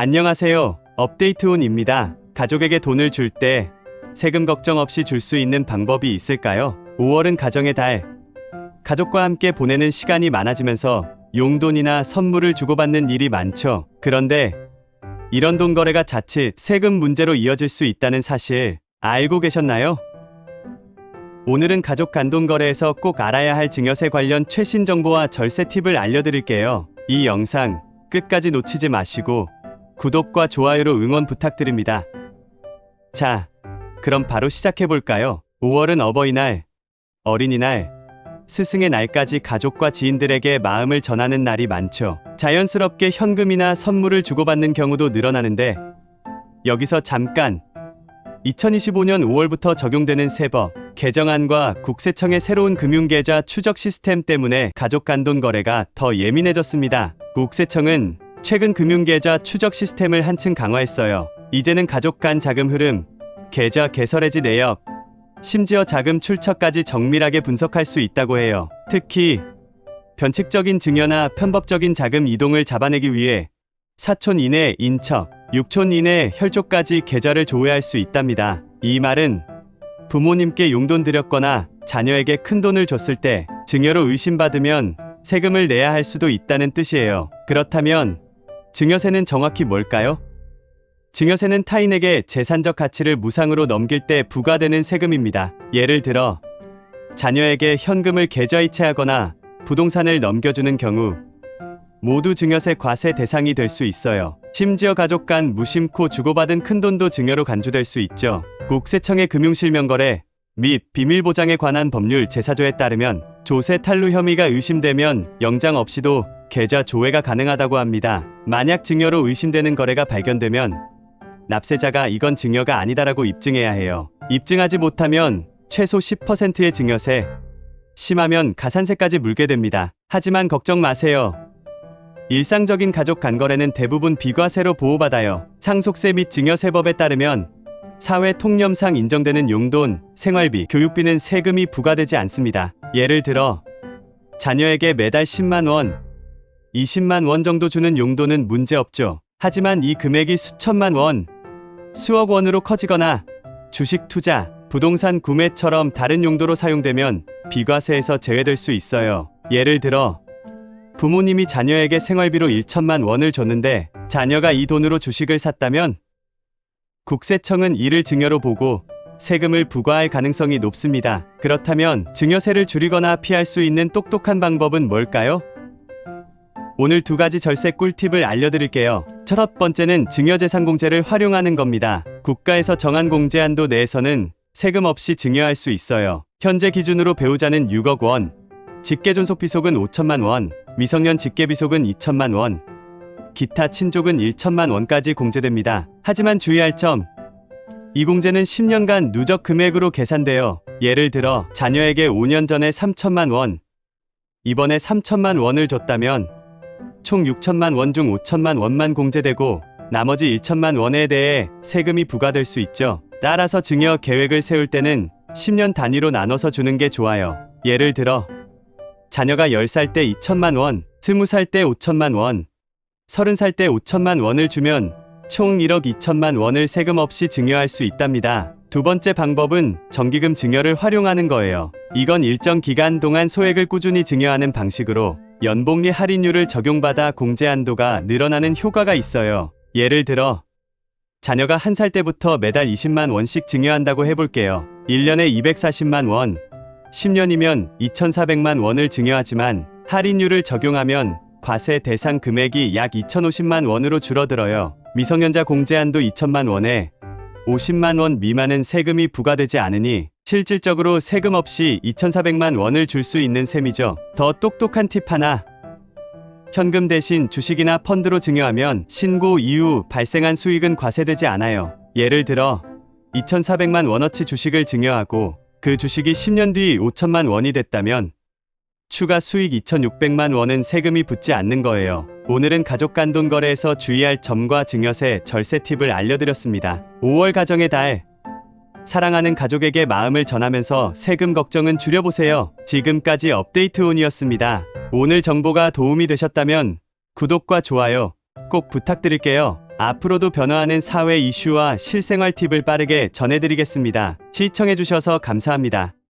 안녕하세요. 업데이트온입니다. 가족에게 돈을 줄 때 세금 걱정 없이 줄 수 있는 방법이 있을까요? 5월은 가정의 달. 가족과 함께 보내는 시간이 많아지면서 용돈이나 선물을 주고받는 일이 많죠. 그런데 이런 돈 거래가 자칫 세금 문제로 이어질 수 있다는 사실 알고 계셨나요? 오늘은 가족 간돈 거래에서 꼭 알아야 할 증여세 관련 최신 정보와 절세 팁을 알려드릴게요. 이 영상 끝까지 놓치지 마시고 구독과 좋아요로 응원 부탁드립니다. 자, 그럼 바로 시작해볼까요? 5월은 어버이날, 어린이날, 스승의 날까지 가족과 지인들에게 마음을 전하는 날이 많죠. 자연스럽게 현금이나 선물을 주고받는 경우도 늘어나는데 여기서 잠깐 2025년 5월부터 적용되는 세법 개정안과 국세청의 새로운 금융계좌 추적 시스템 때문에 가족 간돈 거래가 더 예민해졌습니다. 국세청은 최근 금융계좌 추적 시스템을 한층 강화했어요. 이제는 가족 간 자금 흐름, 계좌 개설해지 내역, 심지어 자금 출처까지 정밀하게 분석할 수 있다고 해요. 특히 변칙적인 증여나 편법적인 자금 이동을 잡아내기 위해 4촌 이내 인척, 6촌 이내 혈족까지 계좌를 조회할 수 있답니다. 이 말은 부모님께 용돈 드렸거나 자녀에게 큰돈을 줬을 때 증여로 의심받으면 세금을 내야 할 수도 있다는 뜻이에요. 그렇다면 증여세는 정확히 뭘까요? 증여세는 타인에게 재산적 가치를 무상으로 넘길 때 부과되는 세금입니다. 예를 들어 자녀에게 현금을 계좌이체하거나 부동산을 넘겨주는 경우 모두 증여세 과세 대상이 될 수 있어요. 심지어 가족 간 무심코 주고받은 큰돈도 증여로 간주될 수 있죠. 국세청의 금융실명거래 및 비밀보장에 관한 법률 제사조에 따르면 조세 탈루 혐의가 의심되면 영장 없이도 계좌 조회가 가능하다고 합니다. 만약 증여로 의심되는 거래가 발견되면 납세자가 이건 증여가 아니다라고 입증해야 해요. 입증하지 못하면 최소 10%의 증여세, 심하면 가산세까지 물게 됩니다. 하지만 걱정 마세요. 일상적인 가족 간거래는 대부분 비과세로 보호받아요. 상속세 및 증여세법에 따르면 사회 통념상 인정되는 용돈, 생활비, 교육비는 세금이 부과되지 않습니다. 예를 들어 자녀에게 매달 10만 원, 20만 원 정도 주는 용돈은 문제없죠. 하지만 이 금액이 수천만 원, 수억 원으로 커지거나 주식 투자, 부동산 구매처럼 다른 용도로 사용되면 비과세에서 제외될 수 있어요. 예를 들어 부모님이 자녀에게 생활비로 1천만 원을 줬는데 자녀가 이 돈으로 주식을 샀다면 국세청은 이를 증여로 보고 세금을 부과할 가능성이 높습니다. 그렇다면 증여세를 줄이거나 피할 수 있는 똑똑한 방법은 뭘까요? 오늘 두 가지 절세 꿀팁을 알려드릴게요. 첫 번째는 증여재산공제를 활용하는 겁니다. 국가에서 정한 공제한도 내에서는 세금 없이 증여할 수 있어요. 현재 기준으로 배우자는 6억 원, 직계존속비속은 5천만 원, 미성년 직계비속은 2천만 원, 기타 친족은 1천만 원까지 공제됩니다. 하지만 주의할 점, 이 공제는 10년간 누적 금액으로 계산되어 예를 들어 자녀에게 5년 전에 3천만 원, 이번에 3천만 원을 줬다면 총 6천만 원 중 5천만 원만 공제되고 나머지 1천만 원에 대해 세금이 부과될 수 있죠. 따라서 증여 계획을 세울 때는 10년 단위로 나눠서 주는 게 좋아요. 예를 들어 자녀가 10살 때 2천만 원, 20살 때 5천만 원, 30살 때 5천만 원을 주면 총 1억 2천만 원을 세금 없이 증여할 수 있답니다. 두 번째 방법은 정기금 증여를 활용하는 거예요. 이건 일정 기간 동안 소액을 꾸준히 증여하는 방식으로 연복리 할인율을 적용받아 공제 한도가 늘어나는 효과가 있어요. 예를 들어 자녀가 1살 때부터 매달 20만 원씩 증여한다고 해볼게요. 1년에 240만 원, 10년이면 2,400만 원을 증여하지만 할인율을 적용하면 과세 대상 금액이 약 2,050만 원으로 줄어들어요. 미성년자 공제한도 2천만 원에 50만 원 미만은 세금이 부과되지 않으니 실질적으로 세금 없이 2,400만 원을 줄 수 있는 셈이죠. 더 똑똑한 팁 하나. 현금 대신 주식이나 펀드로 증여하면 신고 이후 발생한 수익은 과세되지 않아요. 예를 들어 2,400만 원어치 주식을 증여하고 그 주식이 10년 뒤 5천만 원이 됐다면 추가 수익 2,600만 원은 세금이 붙지 않는 거예요. 오늘은 가족 간돈 거래에서 주의할 점과 증여세, 절세 팁을 알려드렸습니다. 5월 가정의 달. 사랑하는 가족에게 마음을 전하면서 세금 걱정은 줄여보세요. 지금까지 업데이트온이었습니다. 오늘 정보가 도움이 되셨다면 구독과 좋아요 꼭 부탁드릴게요. 앞으로도 변화하는 사회 이슈와 실생활 팁을 빠르게 전해드리겠습니다. 시청해주셔서 감사합니다.